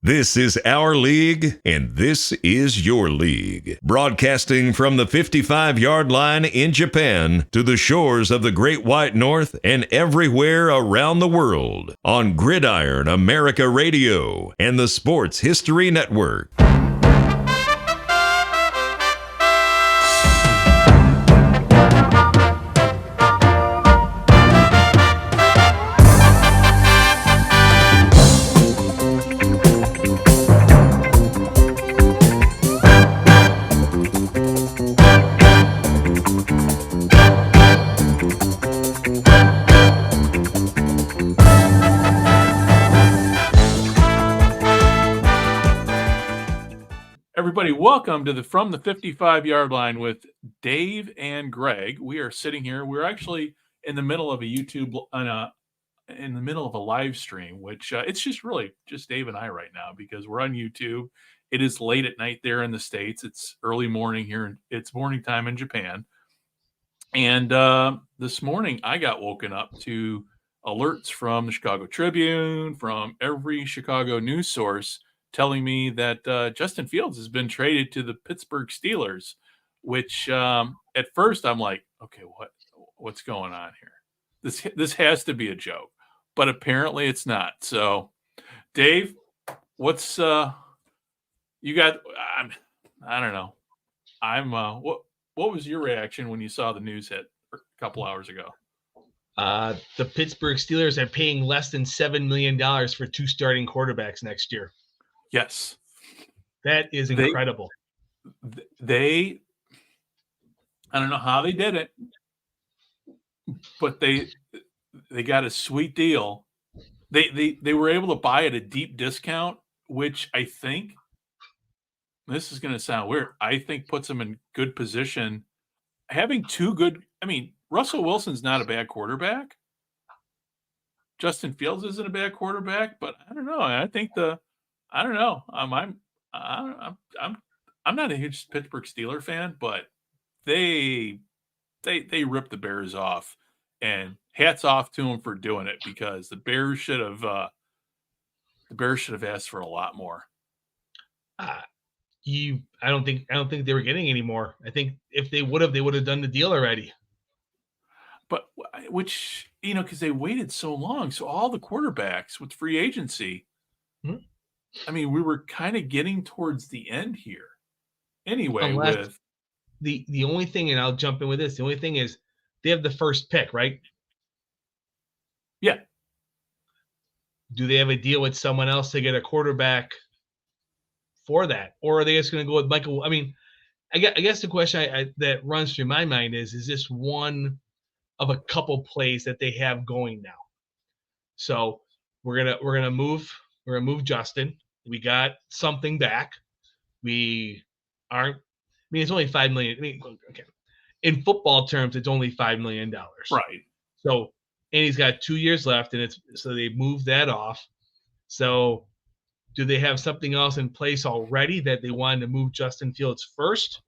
This is our league, and this is your league. Broadcasting from the 55-yard line in Japan to the shores of the Great White North and everywhere around the world on Gridiron America Radio and the Sports History Network. Everybody, welcome to From the 55-Yard Line with Dave and Greg. We are sitting here. We're actually in the middle of a in the middle of a live stream, which it's just Dave and I right now because we're on YouTube. It is late at night there in the States. It's early morning here. It's morning time in Japan. And this morning I got woken up to alerts from the Chicago Tribune, from every Chicago news source, telling me that Justin Fields has been traded to the Pittsburgh Steelers, which at first I'm like, okay, what's going on here? This has to be a joke, but apparently it's not. So, Dave, what's you got? I don't know. What was your reaction when you saw the news hit a couple hours ago? The Pittsburgh Steelers are paying less than $7 million for two starting quarterbacks next year. Yes. That is incredible. I don't know how they did it, but they got a sweet deal. They were able to buy at a deep discount, which I think, this is going to sound weird, I think puts them in good position. Having Russell Wilson's not a bad quarterback. Justin Fields isn't a bad quarterback, but I don't know. I don't know. I'm not a huge Pittsburgh Steelers fan, but they ripped the Bears off, and hats off to them for doing it because the Bears should have asked for a lot more. I don't think they were getting any more. I think if they would have done the deal already. But because they waited so long, so all the quarterbacks with free agency. We were kind of getting towards the end here. Anyway, the only thing, and I'll jump in with this, the only thing is they have the first pick, right? Yeah. Do they have a deal with someone else to get a quarterback for that? Or are they just going to go with Michael? I guess the question that runs through my mind is this one of a couple plays that they have going now? So we're gonna move Justin. We got something back. We aren't. It's only $5 million. Okay. In football terms, it's only $5 million. Right. So, and he's got 2 years left, and so they moved that off. So, do they have something else in place already that they wanted to move Justin Fields first?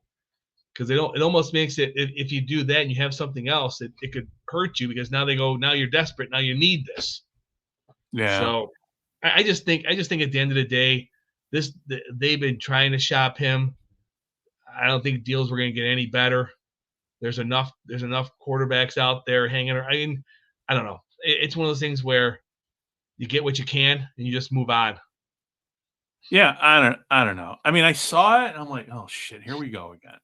Because it almost makes it, if you do that and you have something else, it could hurt you because now you're desperate. Now you need this. Yeah. So I just think at the end of the day, they've been trying to shop him. I don't think deals were going to get any better. There's enough quarterbacks out there hanging around. I don't know. It's one of those things where you get what you can and you just move on. Yeah, I don't know. I saw it and I'm like, oh shit, here we go again.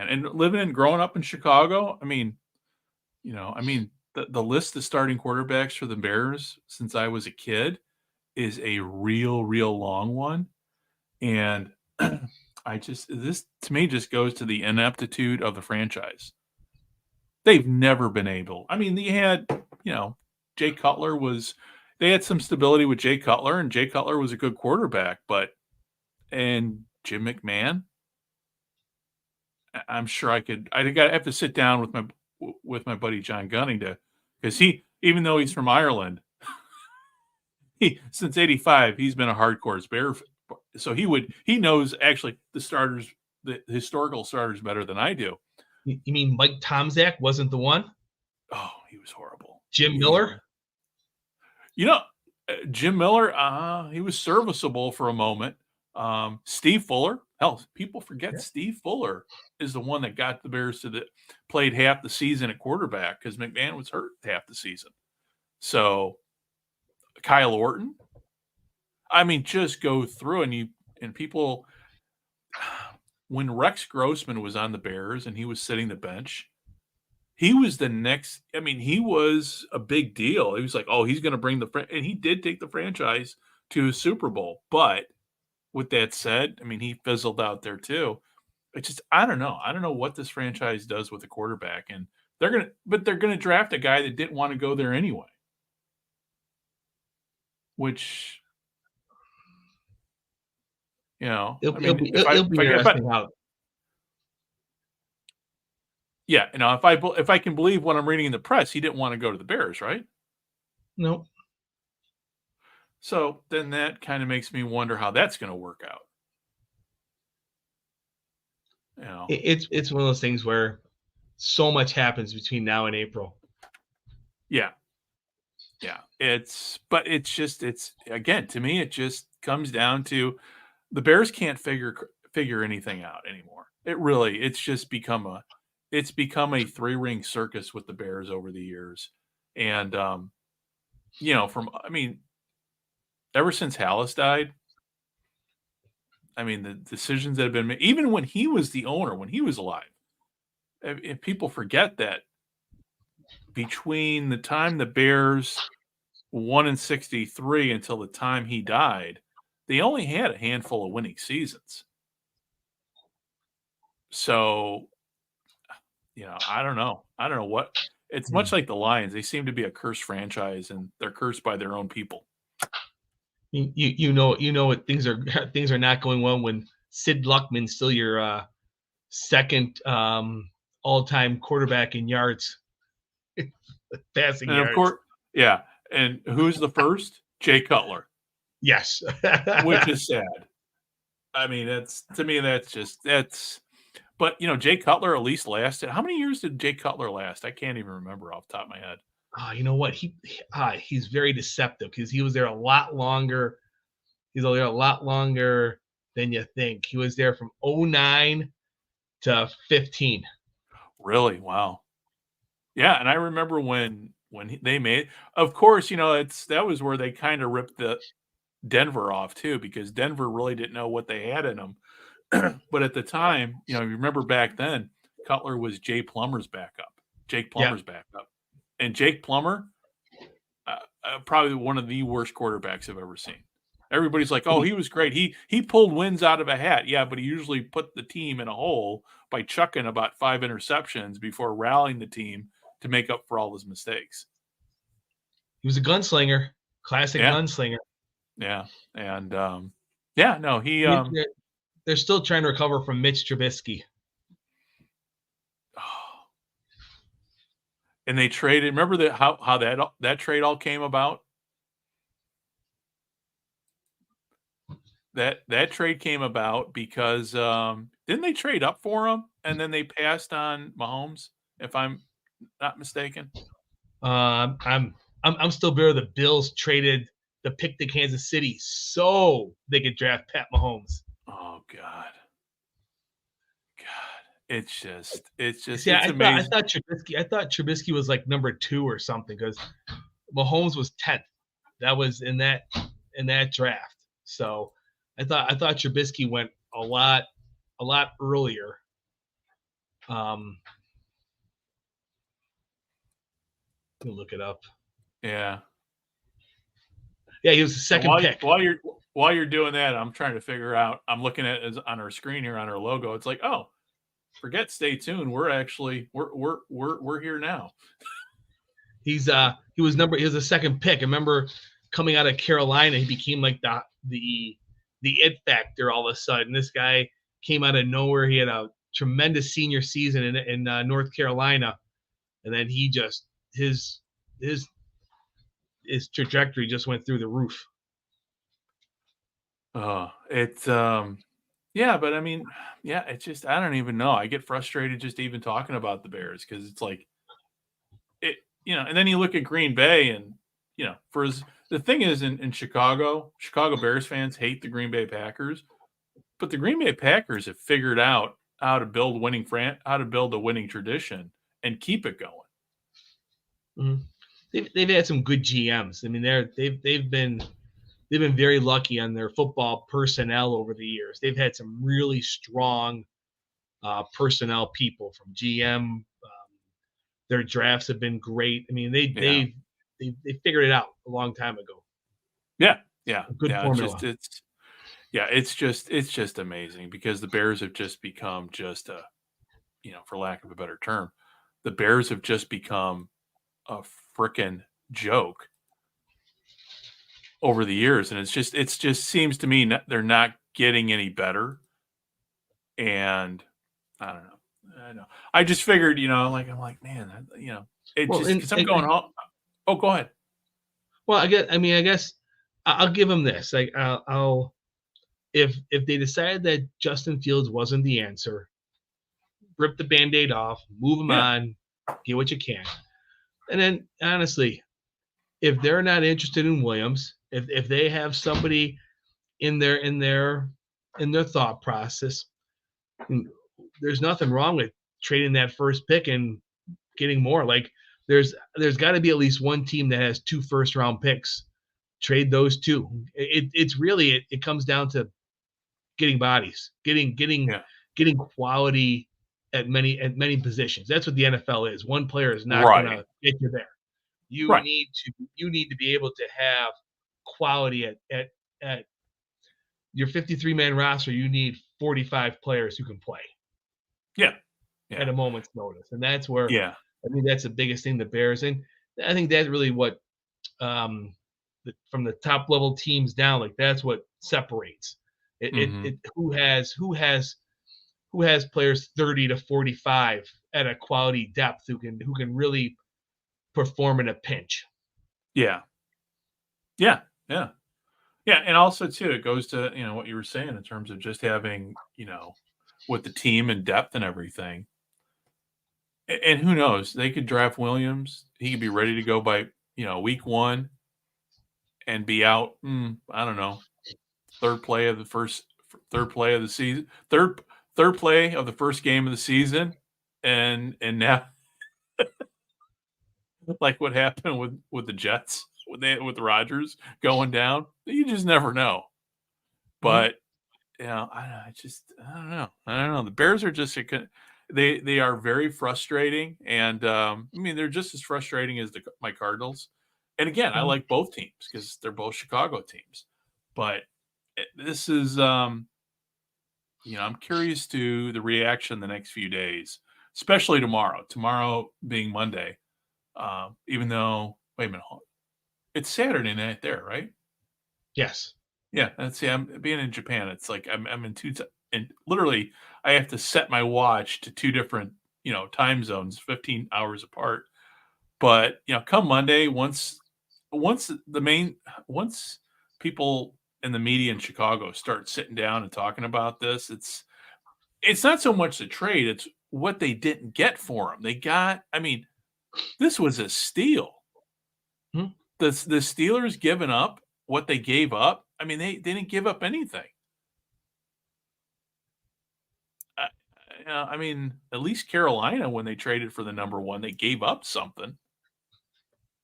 And growing up in Chicago, the list of starting quarterbacks for the Bears since I was a kid is a real long one. And this to me just goes to the ineptitude of the franchise. They've never been able. They had, Jay Cutler they had some stability with Jay Cutler, and Jay Cutler was a good quarterback, and Jim McMahon, I'm sure I have to sit down with my buddy John Gunning because even though he's from Ireland, since '85 he's been a hardcore Bear, so he knows actually the historical starters better than I do. You mean Mike Tomczak wasn't the one? Oh, he was horrible. Jim Miller? Jim Miller, he was serviceable for a moment. Steve Fuller, hell, people forget Steve Fuller is the one that got the Bears played half the season at quarterback because McMahon was hurt half the season. So Kyle Orton, I mean, just go through and people. When Rex Grossman was on the Bears and he was sitting the bench, he was the next. I mean, he was a big deal. He was like, oh, he's going to bring and he did take the franchise to a Super Bowl. But with that said, I mean, he fizzled out there too. It's just, I don't know. I don't know what this franchise does with the quarterback, and they're going to draft a guy that didn't want to go there anyway. Which, you know, it'll be interesting how. Yeah, you know, if I can believe what I'm reading in the press, he didn't want to go to the Bears, right? No. So then that kind of makes me wonder how that's going to work out. You know, it's one of those things where so much happens between now and April. Yeah. It's again, to me, it just comes down to the Bears can't figure anything out anymore. It's just become a 3-ring circus with the Bears over the years. And, you know, ever since Hallis died, I mean, the decisions that have been made, even when he was the owner, when he was alive, if people forget that between the time the Bears won in 63 until the time he died, they only had a handful of winning seasons. So, you know, I don't know what. It's much like the Lions. They seem to be a cursed franchise, and they're cursed by their own people. You know what things are not going well when Sid Luckman's still your second all-time quarterback in yards. Passing and yards. Of course, yeah. And who's the first? Jay Cutler. Yes. Which is sad. I mean, that's but you know, Jay Cutler at least lasted. How many years did Jay Cutler last? I can't even remember off the top of my head. You know what? He's very deceptive because he was there a lot longer. He's there a lot longer than you think. He was there from 2009 to 2015. Really? Wow. Yeah, and I remember when they made, of course, you know, that was where they kind of ripped the Denver off too, because Denver really didn't know what they had in them. But at the time, you know, you remember back then, Cutler was Jake Plummer's backup. And Jake Plummer, probably one of the worst quarterbacks I've ever seen. Everybody's like, oh, he was great. He pulled wins out of a hat. Yeah, but he usually put the team in a hole by chucking about 5 interceptions before rallying the team to make up for all his mistakes. He was a gunslinger, classic gunslinger. Yeah, and they're still trying to recover from Mitch Trubisky. And they traded. Remember how that trade all came about? That trade came about because didn't they trade up for him and then they passed on Mahomes, if I'm not mistaken? I'm still bitter. The Bills traded the pick to Kansas City so they could draft Pat Mahomes. Oh God. It's just Yeah, it's amazing. I thought Trubisky was like number 2 or something because Mahomes was 10th. That was in that draft. So I thought Trubisky went a lot earlier. Let me look it up. Yeah, he was the second pick. While you're doing that, I'm trying to figure out. I'm looking at it on our screen here on our logo. It's like, oh, forget stay tuned. We're actually we're here now. He was the second pick. I remember coming out of Carolina, he became like the it factor all of a sudden. This guy came out of nowhere. He had a tremendous senior season in North Carolina, and then he just his trajectory just went through the roof. Yeah, but I mean, yeah, it's just, I don't even know. I get frustrated just even talking about the Bears because it's like, you know, and then you look at Green Bay and, you know, for the thing is in Chicago Bears fans hate the Green Bay Packers, but the Green Bay Packers have figured out how to build a winning tradition and keep it going. Mm-hmm. They've had some good GMs. I mean, they've been very lucky on their football personnel over the years. They've had some really strong personnel people from GM. Their drafts have been great. I mean, they figured it out a long time ago. Yeah. Good formula. It's just amazing because the Bears have just become just a, for lack of a better term, the Bears have just become a frickin' joke over the years, and it just seems to me they're not getting any better. And I don't know. I know. I just figured, I'm like, man, because I'm going home. Oh, go ahead. Well, I guess I'll give them this. Like, I'll if they decide that Justin Fields wasn't the answer, rip the Band-Aid off, move him on, get what you can. And then, honestly, if they're not interested in Williams, if they have somebody in their thought process, there's nothing wrong with trading that first pick and getting more. Like, there's got to be at least one team that has 2 first-round picks. Trade those 2. It's really it comes down to getting bodies, getting quality at many positions. That's what the NFL is. One player is not going to get you there. You need to be able to have quality at your 53-man roster. You need 45 players who can play. Yeah. At a moment's notice, and that's where I think that's the biggest thing the Bears, and I think that's really what from the top level teams down, like that's what separates it who has players 30 to 45 at a quality depth who can really perform in a pinch. Yeah. And also too, it goes to, what you were saying in terms of just having, with the team and depth and everything. And who knows, they could draft Williams. He could be ready to go by, week 1 and be out. I don't know, third play of the season, third play of the first game of the season. And now like what happened with the Jets, with Rodgers going down, you just never know. But I don't know. The Bears are just they are very frustrating, and they're just as frustrating as my Cardinals. And again, I like both teams because they're both Chicago teams. But this is I'm curious to the reaction the next few days, especially tomorrow. Tomorrow being Monday. Even though, wait a minute, it's Saturday night there, right? Yes. Yeah. I'm being in Japan. It's like I'm in and literally I have to set my watch to 2 different, time zones, 15 hours apart. But, come Monday, once people in the media in Chicago start sitting down and talking about this, it's not so much the trade, it's what they didn't get for them. They got, this was a steal. The Steelers giving up what they gave up. They didn't give up anything. At least Carolina, when they traded for the number 1, they gave up something.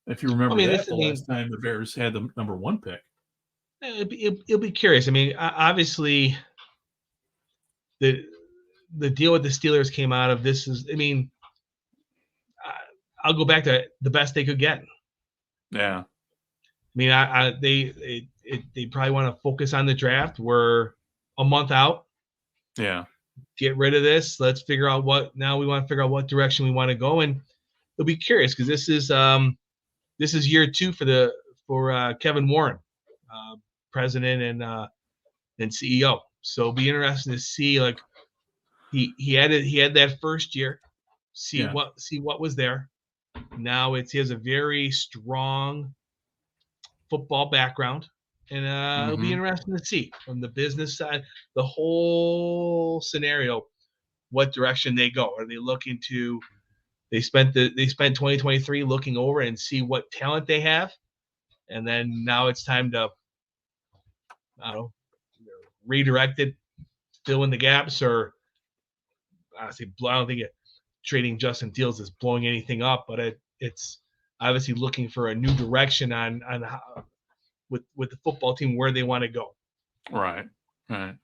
If you remember last time the Bears had the number 1 pick. It'll be curious. Obviously, the deal with the Steelers came out of this is, I'll go back to the best they could get. Yeah. They probably want to focus on the draft. We're a month out. Yeah. Get rid of this. Let's figure out what direction we want to go. And it'll be curious because this is year 2 for Kevin Warren, president and CEO. So it'll be interesting to see, like, he had that first year, see what was there. Now he has a very strong football background, and it'll be interesting to see from the business side, the whole scenario, what direction they go. Are they looking to? They spent 2023 looking over and see what talent they have, and then now it's time to, I don't know, redirect it, fill in the gaps, or honestly, I don't think trading Justin Fields is blowing anything up, but it's obviously looking for a new direction on how, with the football team, where they want to go. Right.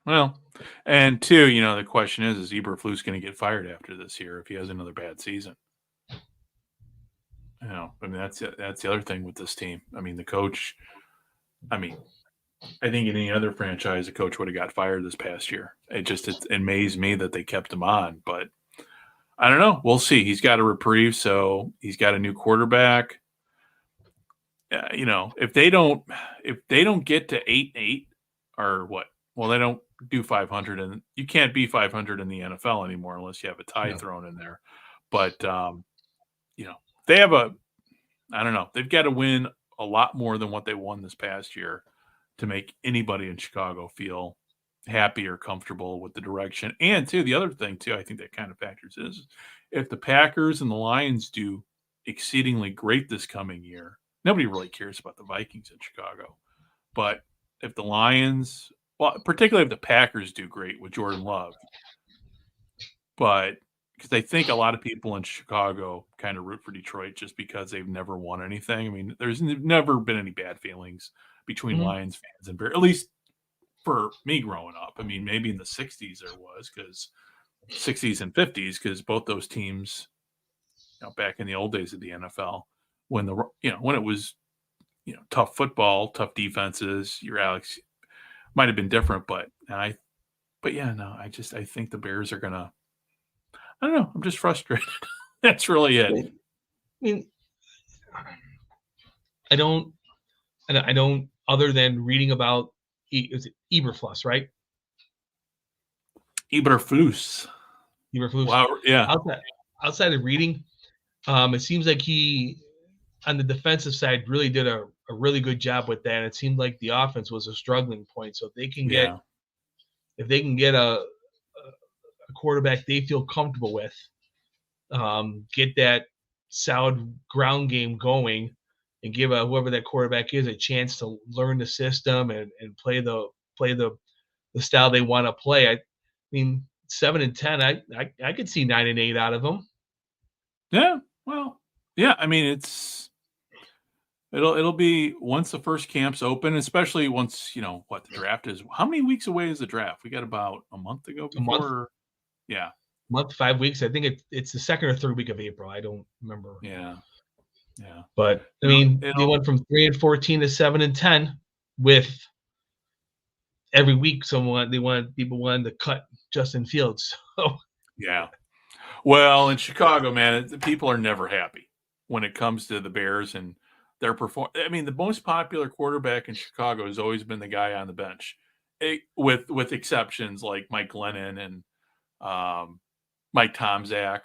Well, and two, the question is Eberflus going to get fired after this year if he has another bad season? I mean, that's the other thing with this team. I mean, the coach. I mean, I think in any other franchise, the coach would have got fired this past year. It amazed me that they kept him on, but I don't know. We'll see. He's got a reprieve, so he's got a new quarterback. If they don't get to 8-8 or what? Well, they don't do 500, and you can't be 500 in the NFL anymore unless you have a tie thrown in there. But they have I don't know. They've got to win a lot more than what they won this past year to make anybody in Chicago feel happy or comfortable with the direction. And too, the other thing too, I think that kind of factors is if the Packers and the Lions do exceedingly great this coming year, nobody really cares about the Vikings in Chicago. But if the Lions, well, particularly if the Packers do great with Jordan Love, but because I think a lot of people in Chicago kind of root for Detroit just because they've never won anything. I mean, there's never been any bad feelings between Lions fans and Bears, at least for me growing up. I mean, maybe in the 60s there was, because 60s and 50s, because both those teams, back in the old days of the NFL, when when it was, tough football, tough defenses, your Alex might have been different, I think the Bears are gonna. I don't know. I'm just frustrated. That's really it. I mean, I don't. Other than reading about, is it Eberflus, right? Eberflus. Wow. Yeah. Outside of reading, it seems like he, on the defensive side, really did a really good job with that. It seemed like the offense was a struggling point. So if they can get a quarterback they feel comfortable with, get that solid ground game going, and give whoever that quarterback is a chance to learn the system and play the style they want to play. I mean, 7-10, I could see 9-8 out of them. Yeah, well, yeah. I mean, it'll be once the first camps open, especially once what the draft is. How many weeks away is the draft? We got about a month to go before. A month? Yeah, month, 5 weeks. I think it's the second or third week of April. I don't remember. Yeah. But I mean, they went from 3-14 to 7-10 with every week. People wanted to cut Justin Fields. So yeah. Well, in Chicago, man, people are never happy when it comes to the Bears and their performance. I mean, the most popular quarterback in Chicago has always been the guy on the bench, with exceptions like Mike Glennon and Mike Tomczak.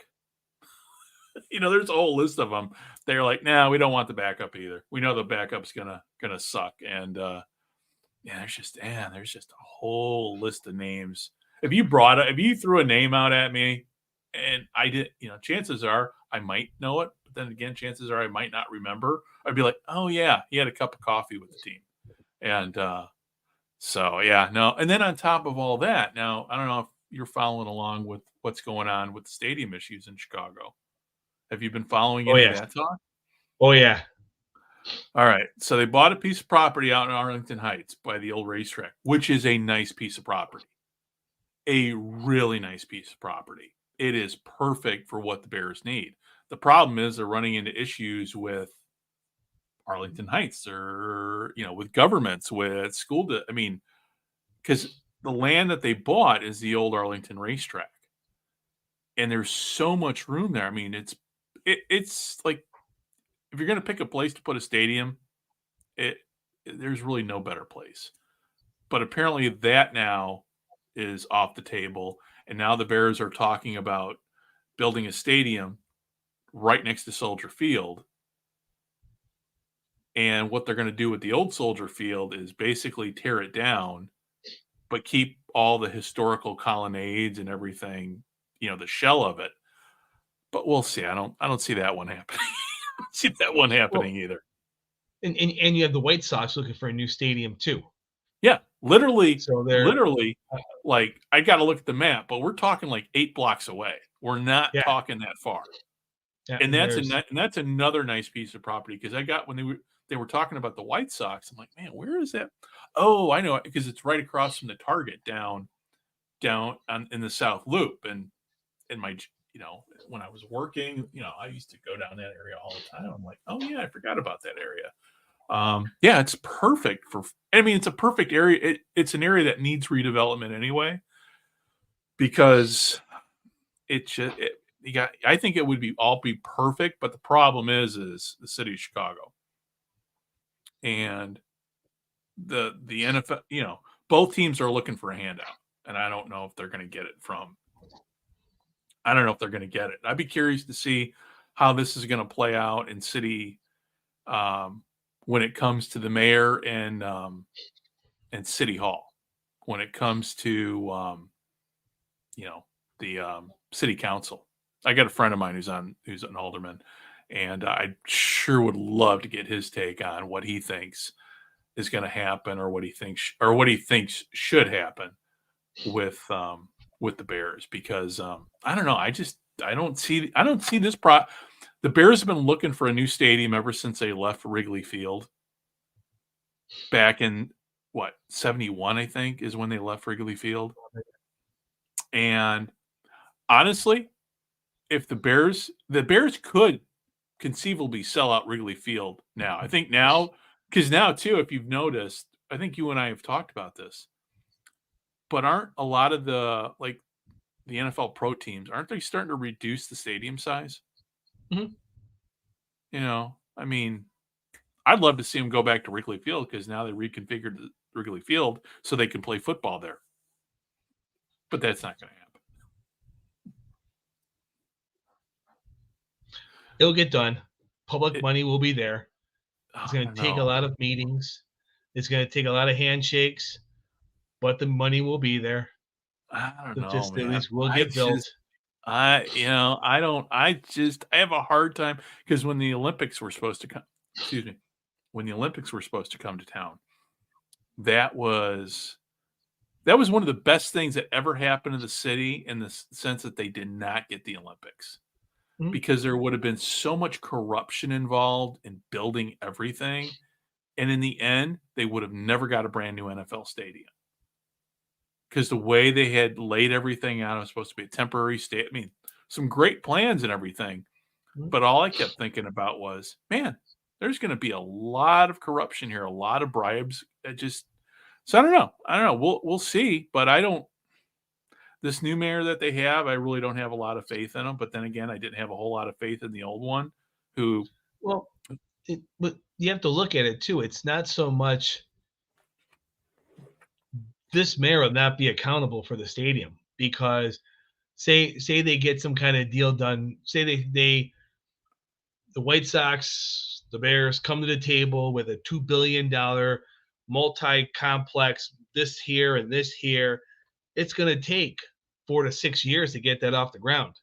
There's a whole list of them. They're like, nah, we don't want the backup either. We know the backup's gonna suck. And there's just a whole list of names. If you threw a name out at me, and I did, chances are I might know it, but then again, chances are I might not remember. I'd be like, oh yeah, he had a cup of coffee with the team, and so yeah, no. And then on top of all that, now I don't know if you're following along with what's going on with the stadium issues in Chicago. Have you been following any of that talk? Oh, yeah. All right. So they bought a piece of property out in Arlington Heights by the old racetrack, which is a nice piece of property. A really nice piece of property. It is perfect for what the Bears need. The problem is they're running into issues with Arlington Heights or, with governments, with school. Because the land that they bought is the old Arlington racetrack. And there's so much room there. I mean, it's like, if you're going to pick a place to put a stadium, there's really no better place. But apparently that now is off the table. And now the Bears are talking about building a stadium right next to Soldier Field. And what they're going to do with the old Soldier Field is basically tear it down, but keep all the historical colonnades and everything, the shell of it. But we'll see. I don't see that one happening. Either. and you have the White Sox looking for a new stadium too. Yeah, literally, So they're like I got to look at the map, but we're talking like 8 blocks away. We're not Yeah. talking that far. Yeah, And that's another nice piece of property because I got when they were talking about the White Sox. I'm like, man, where is that? Oh, I know it because it's right across from the Target down in the South Loop. And in my when I was working, I used to go down that area all the time. I'm like, oh yeah, I forgot about that area. Yeah, it's perfect it's a perfect area. It's an area that needs redevelopment anyway because I think it would be perfect, but the problem is the city of Chicago and the NFL. Both teams are looking for a handout, and I don't know if they're going to get it I don't know if they're going to get it. I'd be curious to see how this is going to play out in city when it comes to the mayor and city hall. When it comes to the city council. I got a friend of mine who's an alderman, and I sure would love to get his take on what he thinks is going to happen, or what he thinks should happen with the Bears. Because I don't know, I don't see this. The Bears have been looking for a new stadium ever since they left Wrigley Field back in 71, I think, is when they left Wrigley Field. And honestly, if the Bears could conceivably sell out Wrigley Field now. I think now, because now too, if you've noticed, I think you and I have talked about this, but aren't a lot of the NFL pro teams, aren't they starting to reduce the stadium size? Mm-hmm. I mean, I'd love to see them go back to Wrigley Field because now they reconfigured the Wrigley Field so they can play football there. But that's not going to happen. It'll get done. Public money will be there. It's going to take a lot of meetings. It's going to take a lot of handshakes, but the money will be there. I don't know. Just man. at least will get built. I have a hard time because when the Olympics were supposed to come, when the Olympics were supposed to come to town, that was one of the best things that ever happened to the city in the sense that they did not get the Olympics. Mm-hmm. Because there would have been so much corruption involved in building everything. And in the end, they would have never got a brand new NFL stadium. Because the way they had laid everything out, it was supposed to be a temporary state. I mean, some great plans and everything. Mm-hmm. But all I kept thinking about was, man, there's going to be a lot of corruption here, a lot of bribes. So I don't know. We'll see. But this new mayor that they have, I really don't have a lot of faith in him. But then again, I didn't have a whole lot of faith in the old one but you have to look at it too. It's not so much this mayor will not be accountable for the stadium because say they get some kind of deal done. Say the White Sox, the Bears come to the table with a $2 billion multi-complex, this here and this here. It's going to take 4 to 6 years to get that off the ground.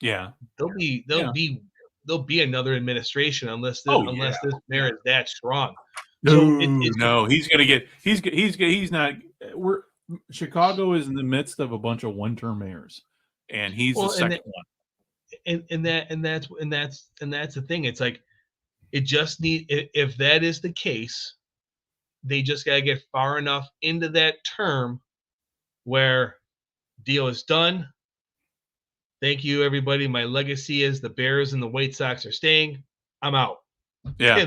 Yeah. There'll be another administration unless this mayor is that strong. No, he's going to get he's not Chicago is in the midst of a bunch of one-term mayors, and he's the second one. And that's the thing. It's like it just if that is the case, they just got to get far enough into that term where deal is done. Thank you, everybody. My legacy is the Bears and the White Sox are staying. I'm out. Yeah.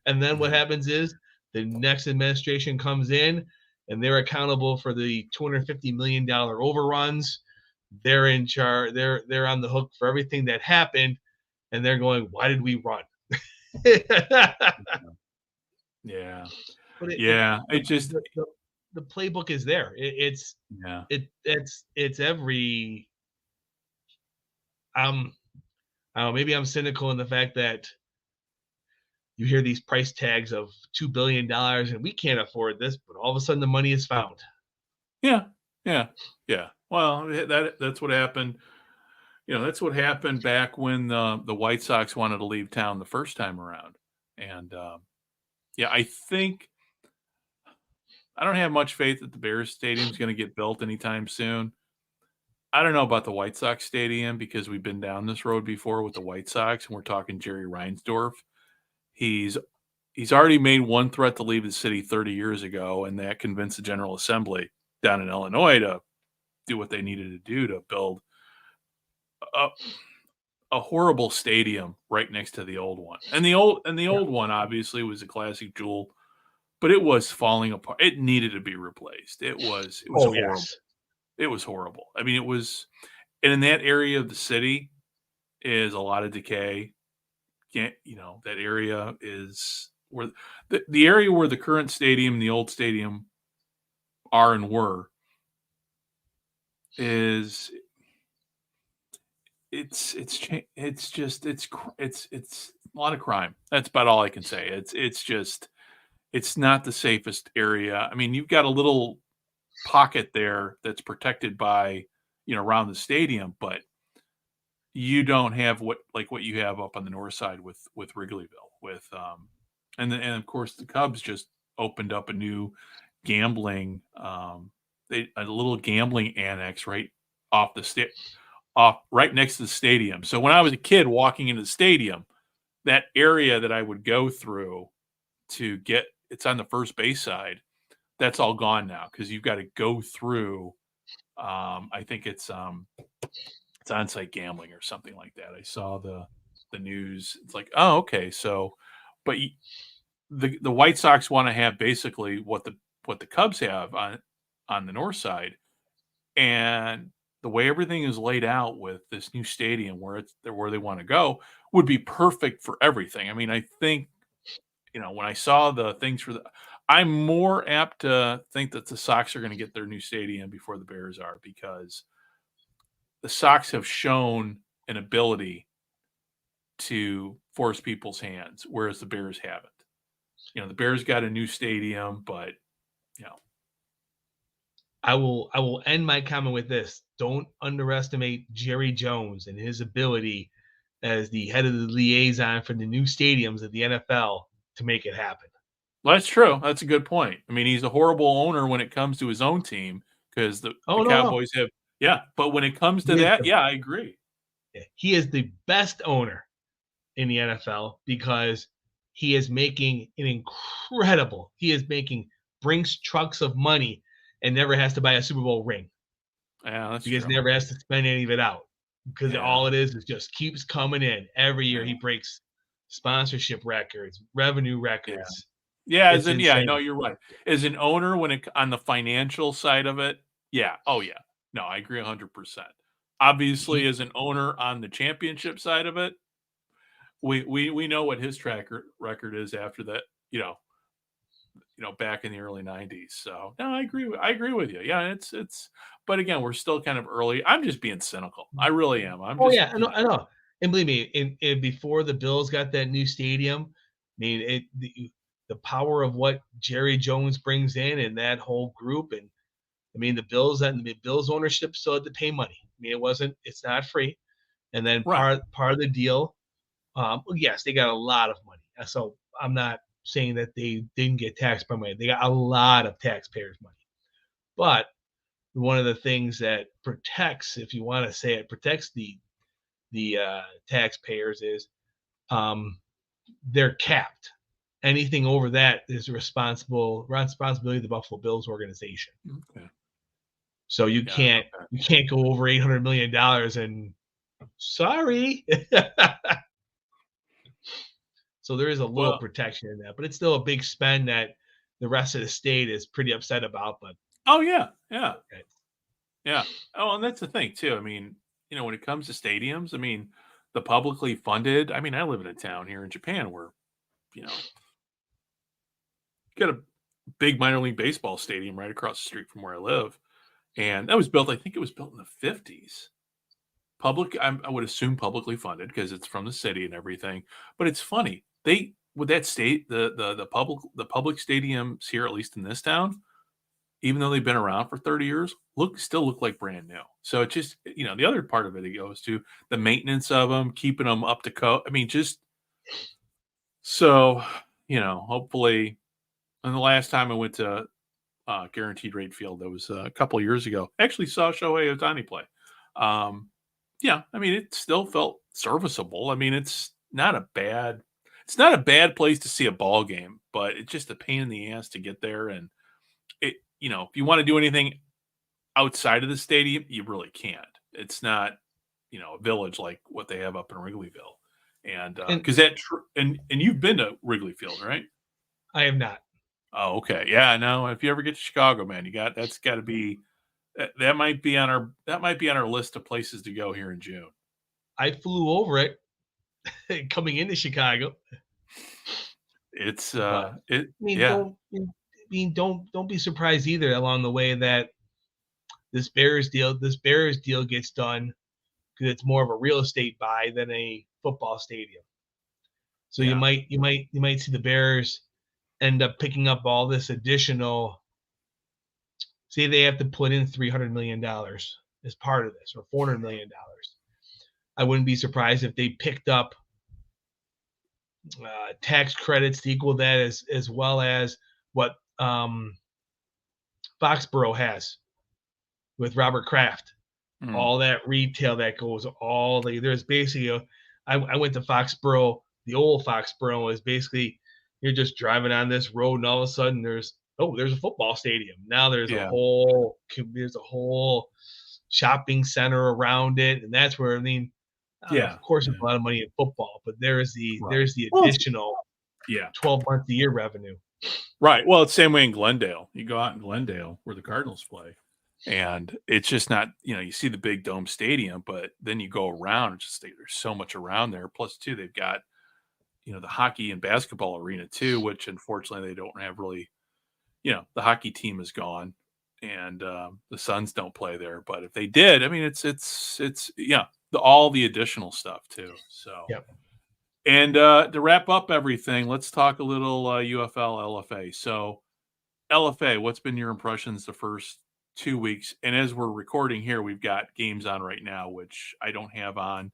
And then what happens is the next administration comes in and they're accountable for the $250 million overruns. They're in charge. They're on the hook for everything that happened. And they're going, why did we run? Yeah. The playbook is there. It's every I don't know, maybe I'm cynical in the fact that you hear these price tags of $2 billion and we can't afford this, but all of a sudden the money is found. Yeah. Well, that's what happened. That's what happened back when the White Sox wanted to leave town the first time around. And yeah, I think I don't have much faith that the Bears Stadium is going to get built anytime soon. I don't know about the White Sox Stadium because we've been down this road before with the White Sox, and we're talking Jerry Reinsdorf. He's already made one threat to leave the city 30 years ago, and that convinced the General Assembly down in Illinois to do what they needed to do to build a horrible stadium right next to the old one. And the old one obviously was a classic jewel, but it was falling apart. It needed to be replaced. It was horrible. Yes. It was horrible. I mean, it was, and in that area of the city is a lot of decay. That area is where the area where the current stadium and the old stadium are and were is it's a lot of crime. That's about all I can say. It's not the safest area. I mean, you've got a little pocket there that's protected by, around the stadium, but you don't have what you have up on the north side with Wrigleyville and of course the Cubs just opened up a new gambling a little gambling annex right right next to the stadium. So when I was a kid walking into the stadium, that area that I would go through to get, it's on the first base side, that's all gone now because you've got to go through. I think it's on-site gambling or something like that. I saw the news. It's like, oh, okay. So, but the White Sox want to have basically what the Cubs have on the north side, and the way everything is laid out with this new stadium where they want to go would be perfect for everything. I mean, I think, when I saw the things I'm more apt to think that the Sox are going to get their new stadium before the Bears are, because the Sox have shown an ability to force people's hands, whereas the Bears haven't. The Bears got a new stadium, but I will end my comment with this. Don't underestimate Jerry Jones and his ability as the head of the liaison for the new stadiums of the NFL to make it happen. Well, that's true. That's a good point. I mean, he's a horrible owner when it comes to his own team because the Cowboys have. Yeah, but when it comes to that, I agree. He is the best owner in the NFL because he is making brings trucks of money and never has to buy a Super Bowl ring. Yeah, that's because true. He never has to spend any of it out because all it is just keeps coming in. Every year he breaks sponsorship records, revenue records. Yeah, I know you're right. As an owner, on the financial side of it, no, I agree 100%. Obviously, as an owner on the championship side of it, we know what his track record is after that. Back in the early 90s. So no, I agree with you. Yeah, it's. But again, we're still kind of early. I'm just being cynical. I really am. I know. And believe me, before the Bills got that new stadium, I mean, the power of what Jerry Jones brings in and that whole group, and I mean the Bills ownership still had to pay money. I mean, it's not free. And then part of the deal, yes, they got a lot of money. So I'm not saying that they didn't get taxpayer money. They got a lot of taxpayers' money. But one of the things that protects, if you want to say it, protects the taxpayers is they're capped. Anything over that is responsibility of the Buffalo Bills organization. Okay. So you can't go over $800 million and sorry. So there is a little protection in that, but it's still a big spend that the rest of the state is pretty upset about. But yeah. Okay. Yeah. Oh, and that's the thing too. I mean, when it comes to stadiums, I mean, the publicly funded. I mean, I live in a town here in Japan where, you got a big minor league baseball stadium right across the street from where I live, and that was built. I think it was built in the 50s. I would assume publicly funded because it's from the city and everything. But it's funny. With that state, the public stadiums here, at least in this town, even though they've been around for 30 years, still look like brand new. So it's just, the other part of it goes to the maintenance of them, keeping them up to code. I mean, just So, hopefully, and the last time I went to Guaranteed Rate Field, that was a couple of years ago. I actually saw Shohei Ohtani play. Yeah, I mean, it still felt serviceable. I mean, it's not a bad place to see a ball game, but it's just a pain in the ass to get there. And if you want to do anything outside of the stadium, you really can't. It's not, a village like what they have up in Wrigleyville. And And because and you've been to Wrigley Field, right? I have not. Oh, okay. Yeah, no. If you ever get to Chicago, man, that's got to be that might be on our list of places to go here in June. I flew over it coming into Chicago. It's But it I mean, yeah. don't be surprised either along the way that this Bears deal gets done because it's more of a real estate buy than a football stadium. So Yeah. you might see the Bears end up picking up all this additional. Say they have to put in $300 million as part of this, or $400 million. I wouldn't be surprised if they picked up tax credits to equal that, as well as what Foxborough has with Robert Kraft. All that retail that goes there's basically I went to Foxborough. The old Foxborough is basically you're just driving on this road and all of a sudden there's a football stadium. Now there's a whole shopping center around it, and that's where of course there's a lot of money in football, but there's the additional 12 months a year revenue. Right. Well, it's the same way in Glendale. You go out in Glendale where the Cardinals play, and it's just not, you see the big dome stadium, but then you go around, there's so much around there. Plus, too, they've got, the hockey and basketball arena too, which unfortunately they don't have really, the hockey team is gone and the Suns don't play there. But if they did, I mean, it's all the additional stuff too. So, Yep. And to wrap up everything, let's talk a little UFL LFA. So LFA, what's been your impressions the first 2 weeks? And as we're recording here, we've got games on right now, which I don't have on,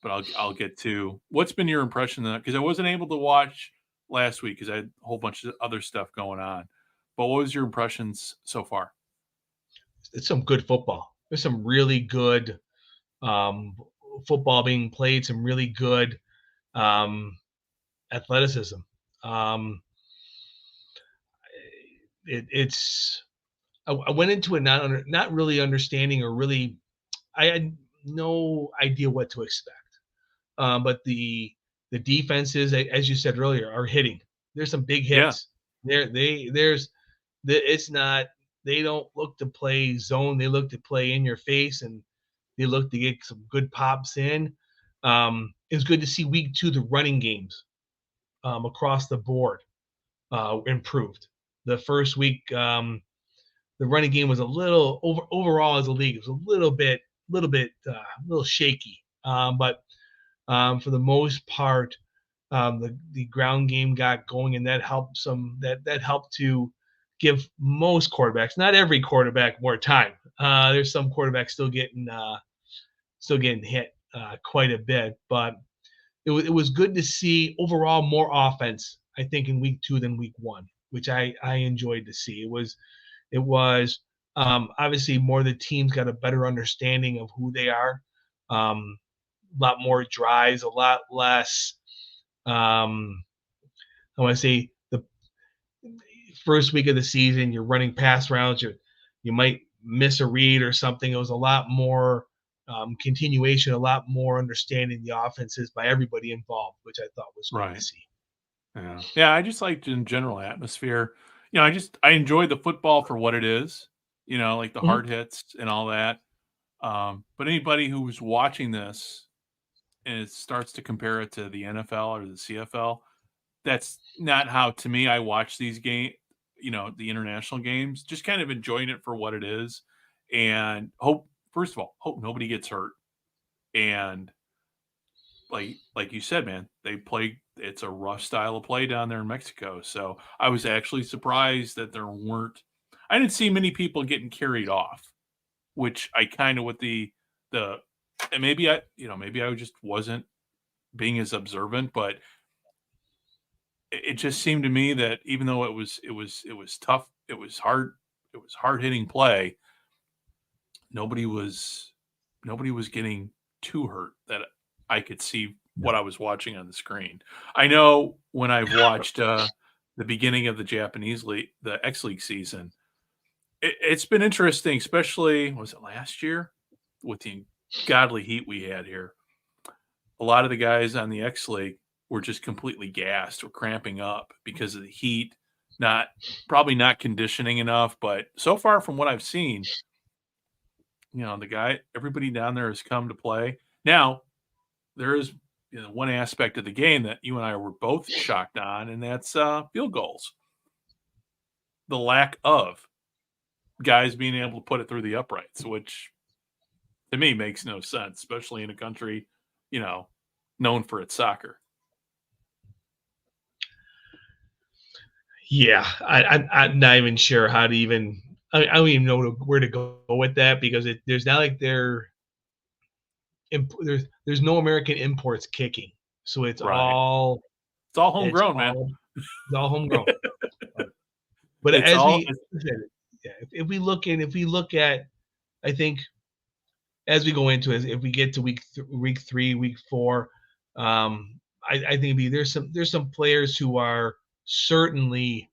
but I'll get to. What's been your impression of that? Because I wasn't able to watch last week because I had a whole bunch of other stuff going on. But what was your impressions so far? It's some good football. There's some really good football being played, some really good athleticism. I went into it not really understanding, or really, I had no idea what to expect. But the defenses, as you said earlier, are hitting. There's some big hits. Yeah. They don't look to play zone. They look to play in your face, and they look to get some good pops in. It was good to see week 2, the running games across the board improved. The first week, the running game was a little overall as a league. It was a little shaky. But for the most part, the ground game got going, and that helped that helped to give most quarterbacks, not every quarterback, more time. There's some quarterbacks still getting hit quite a bit, but it was good to see overall more offense, I think, in week 2 than week 1, which I enjoyed to see. It was obviously more the teams got a better understanding of who they are. A lot more drives, a lot less. I want to say the first week of the season, you're running pass rounds, you might miss a read or something. It was a lot more continuation, a lot more understanding the offenses by everybody involved, which I thought was good to see. Yeah. I just liked in general atmosphere. I enjoy the football for what it is. Like the hard hits and all that. But anybody who's watching this and it starts to compare it to the NFL or the CFL, that's not how, to me, I watch these games, the international games, just kind of enjoying it for what it is, and hope nobody gets hurt. And like you said, man, it's a rough style of play down there in Mexico. So I was actually surprised that I didn't see many people getting carried off, which I kind of, with and maybe I just wasn't being as observant, but it just seemed to me that even though it was tough, it was hard hitting play. Nobody was getting too hurt that I could see what I was watching on the screen. I know when I've watched the beginning of the Japanese league, the X League season, it's been interesting, especially was it last year with the godly heat we had here. A lot of the guys on the X League were just completely gassed or cramping up because of the heat, probably not conditioning enough. But so far from what I've seen, everybody down there has come to play. Now, there is one aspect of the game that you and I were both shocked on, and that's field goals. The lack of guys being able to put it through the uprights, which to me makes no sense, especially in a country, known for its soccer. Yeah, I'm not even sure how to even. I don't even know where to go with that because there's not like there's no American imports kicking, so it's Right. all homegrown, man. It's all homegrown. But if we look at, I think as we go into it, if we get to week 3, week 4, I think there's some players who are certainly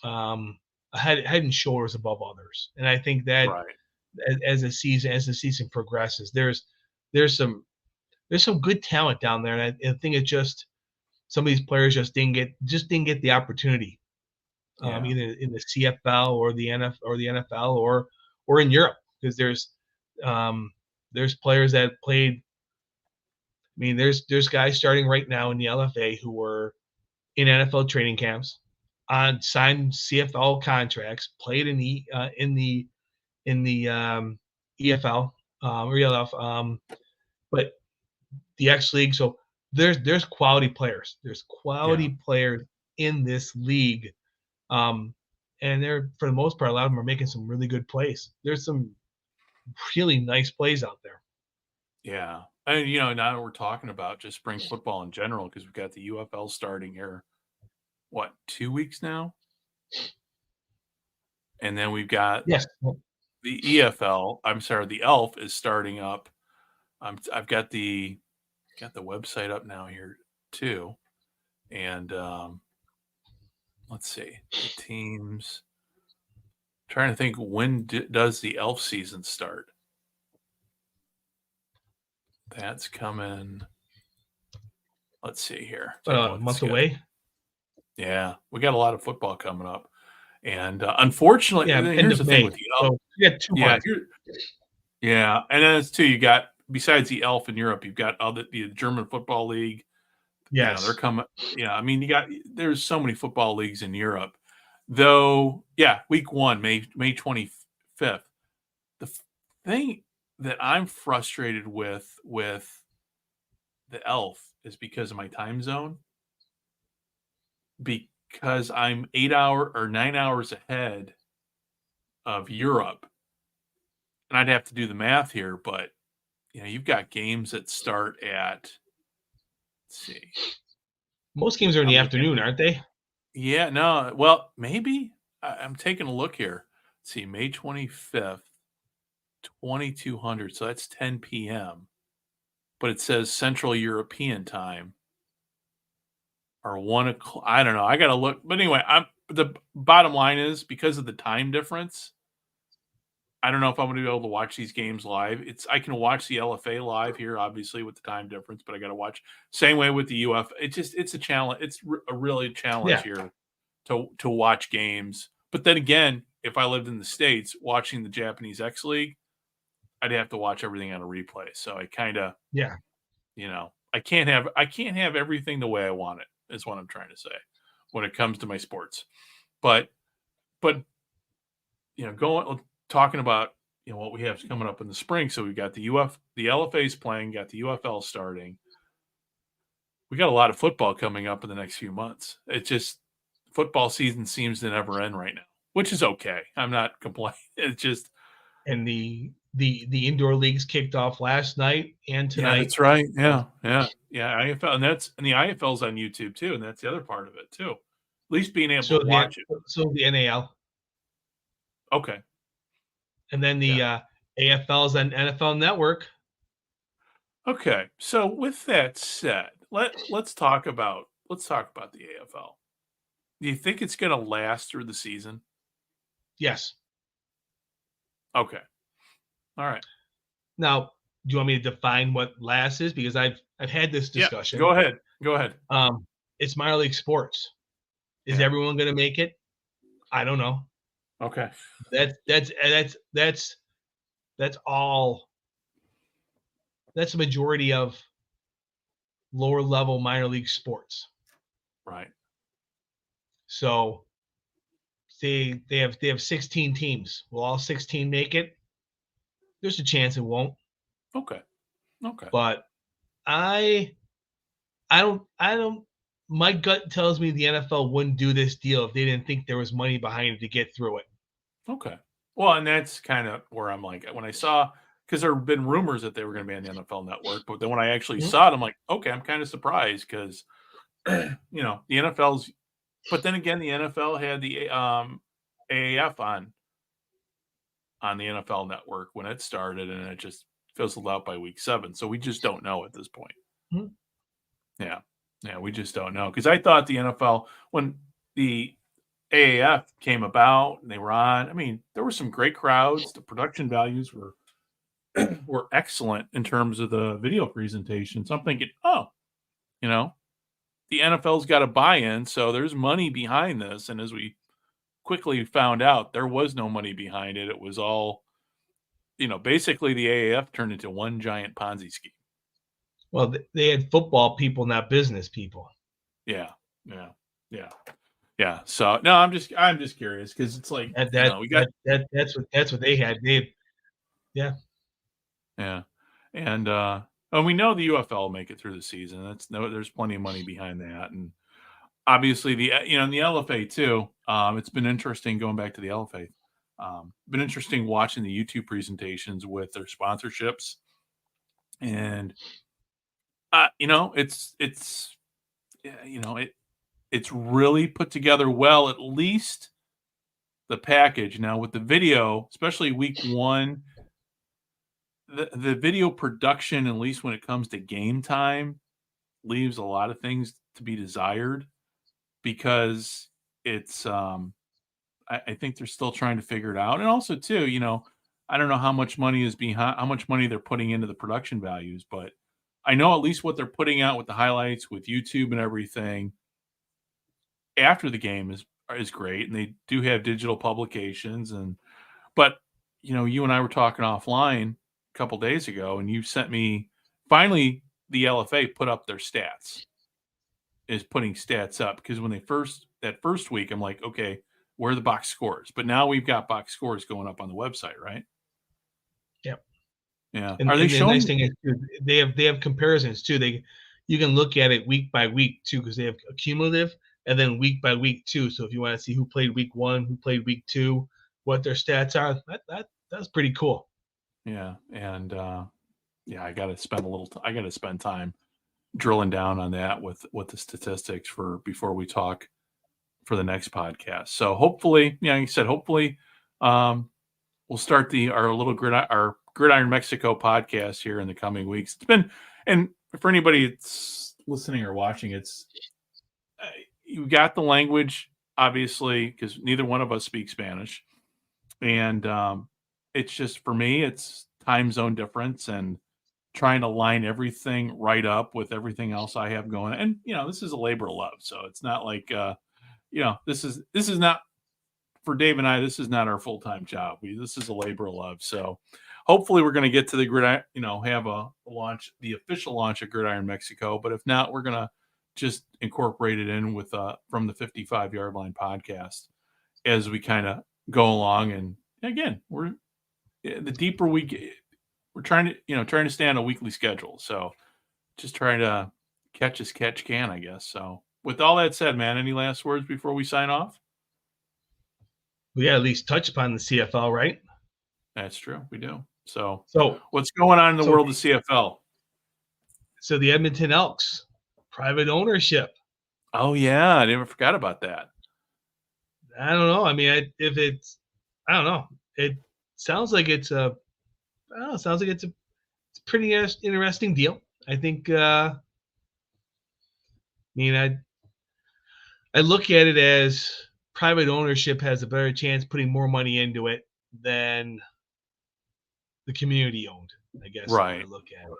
head and shoulders above others, and I think that as the season progresses, there's some good talent down there, and I think it's just some of these players just didn't get the opportunity, either in the CFL or the NFL or in Europe, because there's players that played. I mean, there's guys starting right now in the LFA who were in NFL training camps, on signed CFL contracts, played in the EFL or ELF, but the X League. So there's quality players. There's quality players in this league, and they're, for the most part, a lot of them are making some really good plays. There's some really nice plays out there. Yeah. And, now we're talking about just spring football in general, because we've got the UFL starting here, 2 weeks now? And then we've got the EFL. I'm sorry, the ELF is starting up. I've got the website up now here too. And let's see. The teams. Trying to think, when does the ELF season start? That's coming. Let's see here. A month away. Yeah, we got a lot of football coming up, and unfortunately, here's the thing with the ELF. So you got 2 months. And then it's 2. You got, besides the ELF in Europe, you've got the German Football League. Yes, they're coming. Yeah, I mean, there's so many football leagues in Europe, though. Yeah, week 1, May 25th. The thing that I'm frustrated with the ELF is because of my time zone. Because I'm 9 hours ahead of Europe, and I'd have to do the math here, but you've got games that start at, let's see. Most games are in the afternoon, aren't they? Yeah, no. Well, maybe. I'm taking a look here. Let's see, May 25th, 2200. So that's 10 p.m. But it says Central European time, or 1 o'clock. I don't know. I got to look. But anyway, the bottom line is, because of the time difference, I don't know if I'm going to be able to watch these games live. I can watch the LFA live here, obviously, with the time difference, but I got to watch same way with the UF. It's a challenge. It's a really challenge here to watch games. But then again, if I lived in the States watching the Japanese X League, I'd have to watch everything on a replay. So I kind of, I can't have everything the way I want it, is what I'm trying to say when it comes to my sports. But talking about what we have coming up in the spring. So we've got the LFA's playing, got the UFL starting. We got a lot of football coming up in the next few months. It's just football season seems to never end right now, which is okay. I'm not complaining. It's just, and the indoor leagues kicked off last night and tonight. Yeah, that's right. Yeah. Yeah, IFL, and the IFL's on YouTube too, and that's the other part of it too. At least being able So to watch it. So the NAL, Okay. and then the AFL's on NFL Network. Okay. So with that said, let's talk about the AFL. Do you think it's going to last through the season? Yes. Okay. All right. Now, do you want me to define what last is? Because I've had this discussion. Yeah, go ahead. It's minor league sports. Is everyone going to make it? I don't know. Okay. That's all. That's the majority of lower level minor league sports. Right. So they have 16 teams. Will all 16 make it? There's a chance it won't. Okay. But I don't. My gut tells me the NFL wouldn't do this deal if they didn't think there was money behind it to get through it. Okay. Well, and that's kind of where I'm like, when I saw, because there have been rumors that they were going to be on the NFL Network, but then when I actually saw it, I'm like, okay, I'm kind of surprised because, the NFL's, but then again, the NFL had the AAF on the NFL Network when it started, and it just fizzled out by week 7. So we just don't know at this point. Mm-hmm. Yeah, we just don't know. Because I thought the NFL, when the AAF came about and they were on, I mean, there were some great crowds. The production values were excellent in terms of the video presentation. So I'm thinking, the NFL's got a buy-in, so there's money behind this. And as we quickly found out, there was no money behind it. It was all, basically the AAF turned into one giant Ponzi scheme. Well, they had football people, not business people. Yeah. So no, I'm just curious because it's like that's what they had. And we know the UFL will make it through the season. There's plenty of money behind that, and obviously the the LFA too. It's been interesting going back to the LFA. Been interesting watching the YouTube presentations with their sponsorships, and it's really put together well. At least the package now with the video, especially week 1. The video production, at least when it comes to game time, leaves a lot of things to be desired because it's I think they're still trying to figure it out. And also too, I don't know how much money they're putting into the production values, but I know at least what they're putting out with the highlights with YouTube and everything after the game is great. And they do have digital publications but you and I were talking offline a couple days ago, and you sent me, finally the LFA put up their stats, is putting stats up, because when that first week, I'm like, okay, where are the box scores? But now we've got box scores going up on the website, right? Yep. Yeah. And, are they showing? The nice thing is they have comparisons too. You can look at it week by week too, because they have cumulative and then week by week too. So if you want to see who played week 1, who played week 2, what their stats are, that's pretty cool. Yeah. And I got to spend time drilling down on that with the statistics before we talk for the next podcast. So hopefully, like you said, we'll start our Gridiron Mexico podcast here in the coming weeks. It's been, and for anybody that's listening or watching, you got the language, obviously, because neither one of us speak Spanish. And it's just, for me, it's time zone difference and trying to line everything right up with everything else I have going. And, this is a labor of love. So it's not like, this is not, for Dave and I, this is not our full-time job. This is a labor of love. So hopefully we're going to get to the Gridiron, have the official launch of Gridiron Mexico. But if not, we're going to just incorporate it in with from the 55 Yardline podcast as we kind of go along. And again, the deeper we get, we're trying to stay on a weekly schedule. So just trying to catch as catch can, I guess. So with all that said, man, any last words before we sign off? We got to at least touch upon the CFL, right? That's true. We do. So what's going on in the world of CFL? So the Edmonton Elks, private ownership. Oh yeah, I never forgot about that. I don't know. I mean, I don't know. It sounds like it's a, I don't know, it sounds like it's a pretty interesting deal. I think, I mean, I look at it as private ownership has a better chance putting more money into it than the community owned, I guess. Is the way Right. to look at it.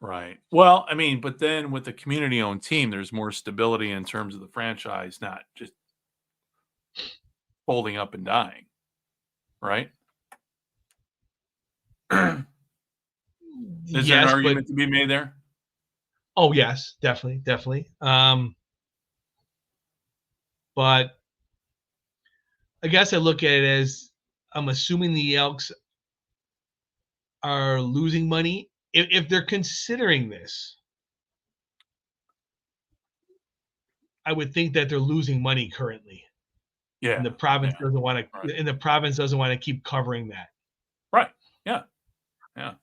Right. Well, I mean, but then with the community-owned team, there's more stability in terms of the franchise, not just folding up and dying. Right? Is there an Yes, but argument to be made there? oh yes, definitely. But I guess I look at it as I'm assuming the Elks are losing money if they're considering this. I would think that they're losing money currently, Yeah. and the province Yeah. doesn't want to. Right. And the province doesn't want to keep covering that. Right. Yeah. Yeah.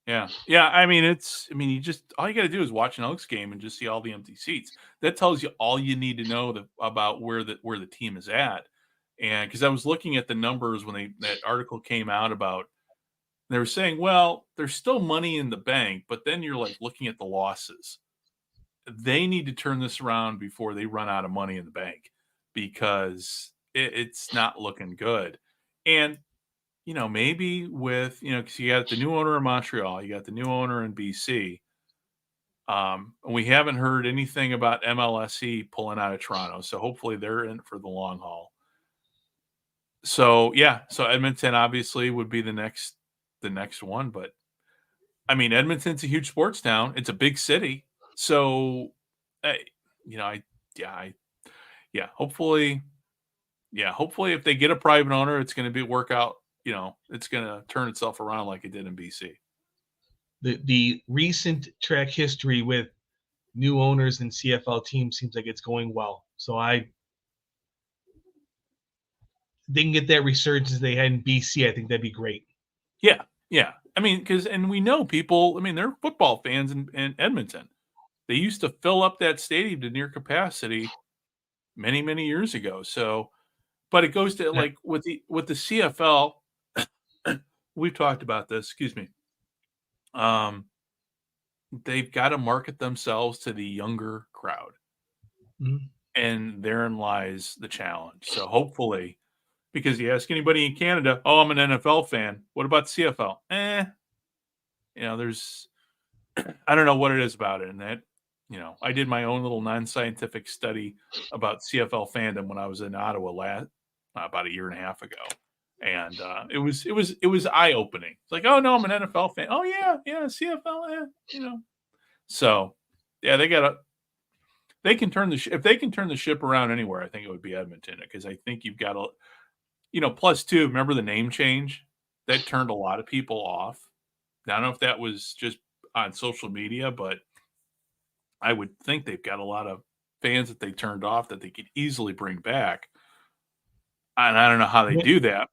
Yeah. Yeah. I mean, you just, all you got to do is watch an Elks game and just see all the empty seats. That tells you all you need to know about where the team is at. And because I was looking at the numbers when that article came out about, they were saying, well, there's still money in the bank, but then you're like looking at the losses. They need to turn this around before they run out of money in the bank because it's not looking good. And maybe with, because you got the new owner in Montreal, you got the new owner in BC. We haven't heard anything about MLSE pulling out of Toronto. So hopefully they're in for the long haul. So, yeah. So Edmonton obviously would be the next one. But, I mean, Edmonton's a huge sports town. It's a big city. So, hopefully if they get a private owner, it's going to work out. It's going to turn itself around like it did in BC. The recent track history with new owners and CFL teams seems like it's going well. So they can get that resurgence they had in BC. I think that'd be great. Yeah. Yeah. I mean, and we know people, I mean, they're football fans in Edmonton. They used to fill up that stadium to near capacity many, many years ago. So, but it goes to like with the CFL, we've talked about this, excuse me. They've got to market themselves to the younger crowd. Mm-hmm. And therein lies the challenge. So hopefully, because you ask anybody in Canada, oh, I'm an NFL fan. What about CFL? There's, I don't know what it is about it. And that, I did my own little non-scientific study about CFL fandom when I was in Ottawa about a year and a half ago. And it was eye-opening. It's like, oh no, I'm an NFL fan. Oh yeah, CFL, So yeah, they can turn if they can turn the ship around anywhere, I think it would be Edmonton, because I think you've got plus two. Remember the name change that turned a lot of people off. I don't know if that was just on social media, but I would think they've got a lot of fans that they turned off that they could easily bring back. And I don't know how they do that.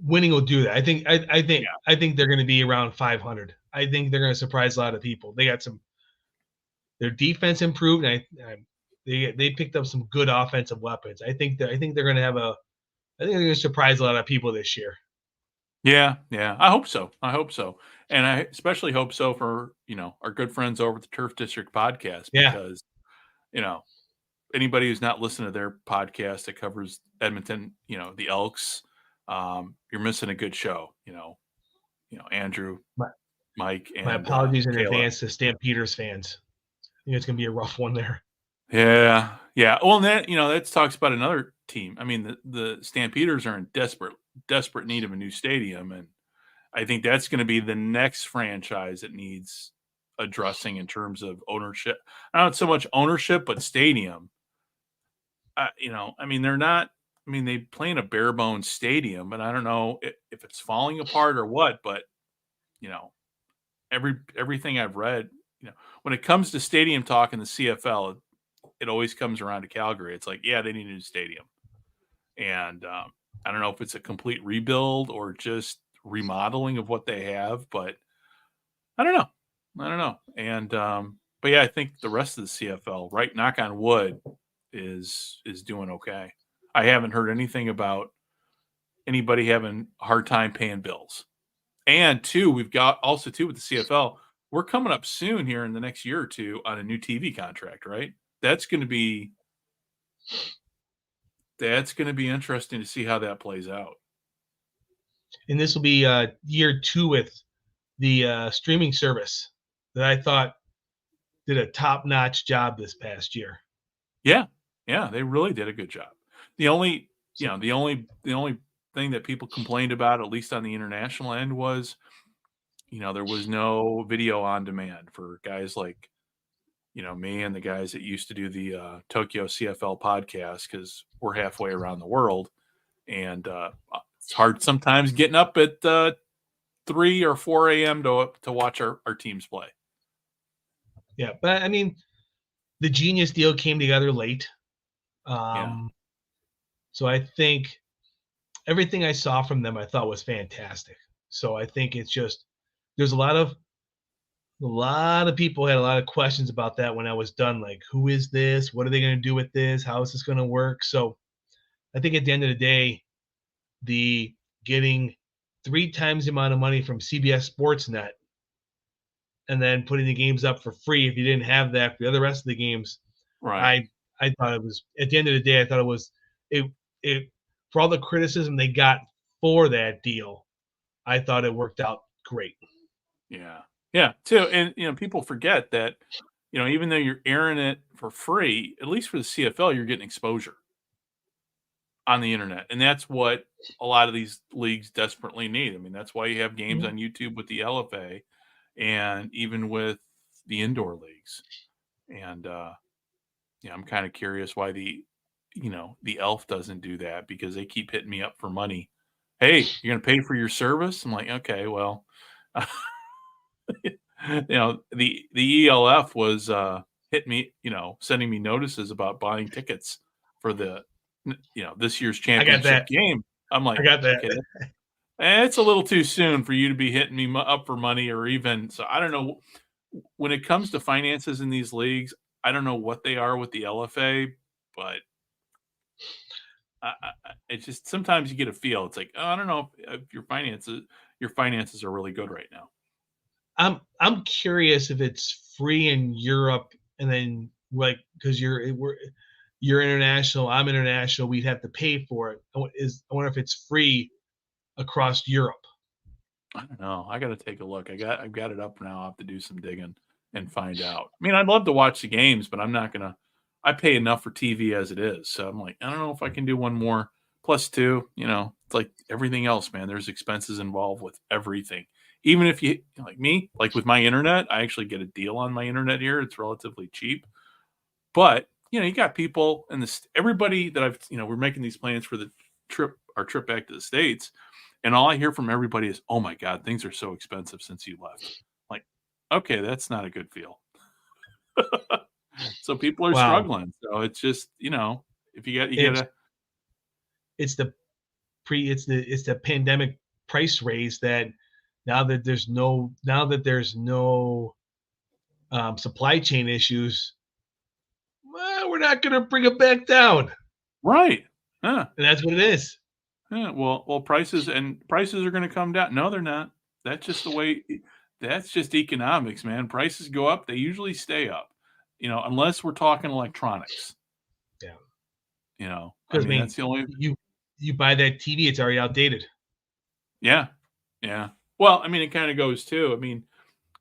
Winning will do that. I think they're going to be around 500. I think they're going to surprise a lot of people. They got their defense improved, and they picked up some good offensive weapons. I think they're going to I think they're going to surprise a lot of people this year. Yeah. I hope so. And I especially hope so for, our good friends over at the Turf District podcast, because, anybody who's not listened to their podcast that covers Edmonton, the Elks, you're missing a good show. Andrew, Mike, and my apologies in Kayla. advance to Stampeders fans. I think it's going to be a rough one there. Yeah. Well, and that talks about another team. I mean, the Stampeders are in desperate need of a new stadium, and I think that's going to be the next franchise that needs addressing in terms of ownership. Not so much ownership, but stadium. They're not. I mean, they play in a bare bones stadium, and I don't know if it's falling apart or what. But everything I've read, when it comes to stadium talk in the CFL, it always comes around to Calgary. It's like, yeah, they need a new stadium, and I don't know if it's a complete rebuild or just remodeling of what they have, but I don't know. I don't know. And but yeah, I think the rest of the CFL, right, knock on wood, is doing okay. I haven't heard anything about anybody having a hard time paying bills. And two, we've got also too with the CFL, we're coming up soon here in the next year or two on a new TV contract, right? That's going to be interesting to see how that plays out. And this will be year 2 with the streaming service that I thought did a top-notch job this past year. Yeah, they really did a good job. The only thing that people complained about, at least on the international end, was there was no video on demand for guys like me and the guys that used to do the Tokyo CFL podcast, because we're halfway around the world, and it's hard sometimes getting up at 3 or 4 a.m. to watch our teams play. Yeah, but I mean, the Genius deal came together late. So I think everything I saw from them I thought was fantastic. So I think it's just there's a lot of people had a lot of questions about that when I was done. Like, who is this? What are they going to do with this? How is this going to work? So I think at the end of the day, the getting 3 times the amount of money from CBS Sportsnet and then putting the games up for free if you didn't have that for the other rest of the games, right? I thought it was, at the end of the day, I thought it was it for all the criticism they got for that deal, I thought it worked out great. Yeah, too. And people forget that even though you're airing it for free, at least for the CFL, you're getting exposure on the internet, and that's what a lot of these leagues desperately need. I mean, that's why you have games on YouTube with the LFA, and even with the indoor leagues. And I'm kind of curious why the Elf doesn't do that, because they keep hitting me up for money. Hey, you're going to pay for your service? I'm like, okay, well, the ELF was hitting me, sending me notices about buying tickets for the, this year's championship game. I'm like, I got that. Okay, it's a little too soon for you to be hitting me up for money, or even, so I don't know. When it comes to finances in these leagues, I don't know what they are with the LFA, but it's just sometimes you get a feel. It's like, oh, I don't know if your finances are really good right now. I'm curious if it's free in Europe, and then like because you're international, I'm international, we'd have to pay for it. I wonder if it's free across Europe. I don't know. I got to take a look. I've got it up now. I'll have to do some digging and find out. I mean, I'd love to watch the games, but I'm not gonna. I pay enough for TV as it is, so I'm like, I don't know if I can do one more. Plus two, it's like everything else, man. There's expenses involved with everything. Even if you like me, like with my internet, I actually get a deal on my internet here. It's relatively cheap, but you got people and everybody that I've, we're making these plans for our trip back to the States. And all I hear from everybody is, oh my God, things are so expensive since you left. Like, okay, that's not a good feel. So people are struggling. So it's just, if you gotta. It's the pandemic price raise that now that there's no supply chain issues, we're not going to bring it back down. Right. And that's what it is. Yeah, well, prices are going to come down. No, they're not. That's just the way. That's just economics, man. Prices go up; they usually stay up. Unless we're talking electronics. Yeah. I mean, that's the only. You buy that TV; it's already outdated. Yeah. Well, I mean, it kind of goes too. I mean,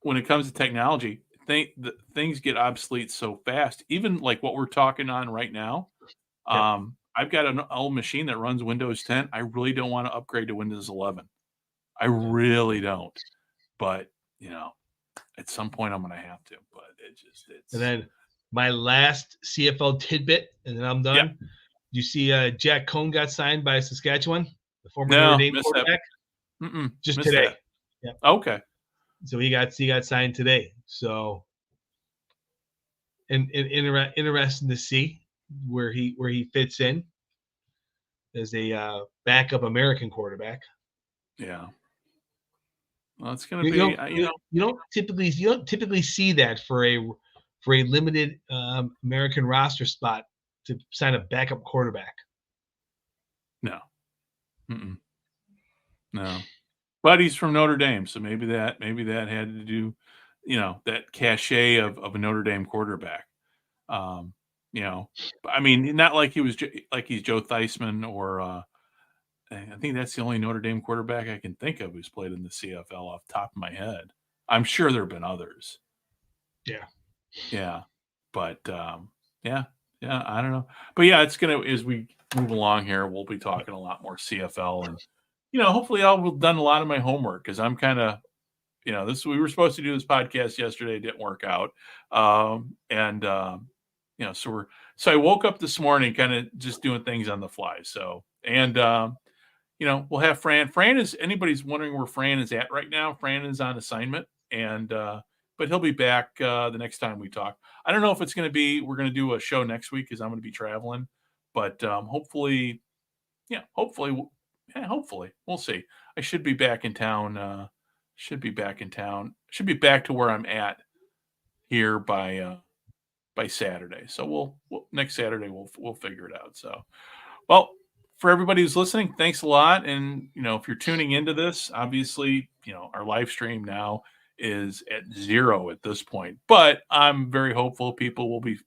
when it comes to technology, things get obsolete so fast. Even like what we're talking on right now. Yeah. I've got an old machine that runs Windows 10. I really don't want to upgrade to Windows 11. I really don't. But, at some point I'm going to have to. But it's. And then my last CFL tidbit, and then I'm done. Yep. You see Jack Cohn got signed by Saskatchewan, the former Notre Dame quarterback? Just today. Yeah. Okay. So he got signed today. So and interesting to see where he fits in as a backup American quarterback. Yeah. Well, it's going to be, you don't typically see that for a limited American roster spot to sign a backup quarterback. No. Mm-mm. No. But he's from Notre Dame, so maybe that had to do, that cachet of a Notre Dame quarterback. I mean, not like he was like he's Joe Theismann or I think that's the only Notre Dame quarterback I can think of who's played in the CFL off the top of my head. I'm sure there have been others. Yeah. But I don't know. But yeah, it's as we move along here, we'll be talking a lot more CFL, and hopefully I'll have done a lot of my homework, because I'm kind of, we were supposed to do this podcast yesterday, it didn't work out. So I woke up this morning kind of just doing things on the fly. So, and we'll have Fran. Anybody's wondering where Fran is at right now, Fran is on assignment, and but he'll be back the next time we talk. I don't know if it's going to be, we're going to do a show next week because I'm going to be traveling, but hopefully we'll see. I should be back in town. Should be back to where I'm at here by Saturday. So we'll next Saturday we'll figure it out. So, well, for everybody who's listening, thanks a lot. And if you're tuning into this, obviously our live stream now is at 0 at this point, but I'm very hopeful people will be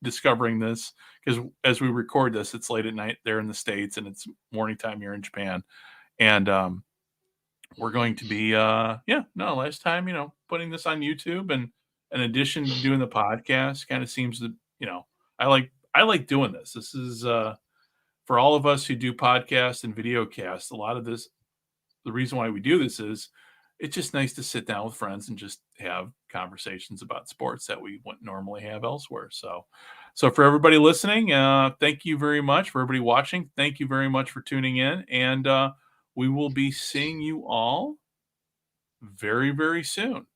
discovering this, because as we record this, it's late at night there in the States and it's morning time here in Japan. And we're going to be last time putting this on YouTube, and in addition to doing the podcast, kind of seems that I like doing this. This is for all of us who do podcasts and video casts, a lot of this, the reason why we do this is it's just nice to sit down with friends and just have conversations about sports that we wouldn't normally have elsewhere. So for everybody listening, thank you very much. For everybody watching, thank you very much for tuning in. And we will be seeing you all very, very soon.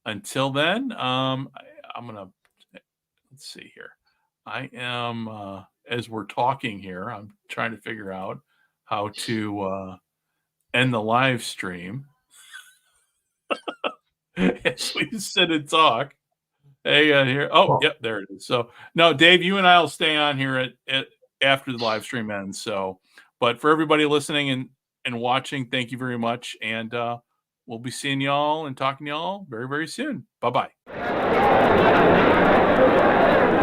Until then, I'm going to, let's see here. I am, as we're talking here, I'm trying to figure out how to end the live stream. As we sit and talk. Hey, here. Oh, yep, there it is. So, no, Dave, you and I will stay on here at after the live stream ends. So, but for everybody listening and watching, thank you very much. And we'll be seeing y'all and talking to y'all very, very soon. Bye-bye.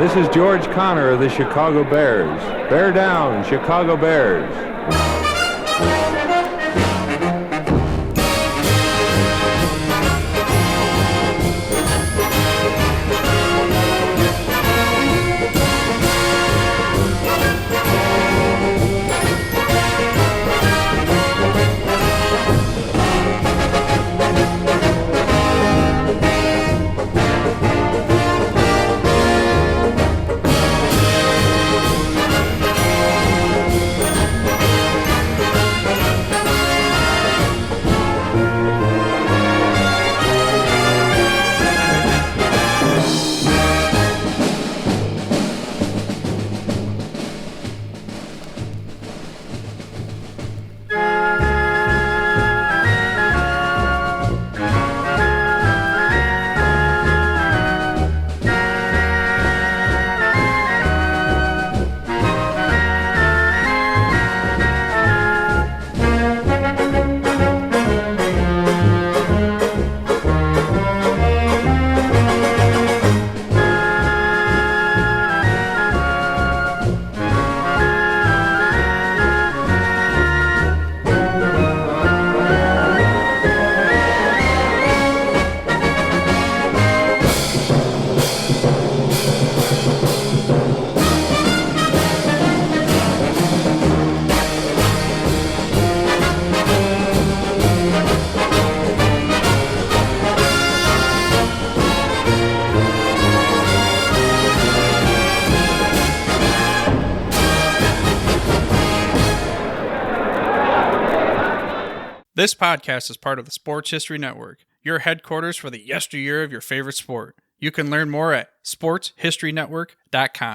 This is George Connor of the Chicago Bears. Bear down, Chicago Bears. This podcast is part of the Sports History Network, your headquarters for the yesteryear of your favorite sport. You can learn more at sportshistorynetwork.com.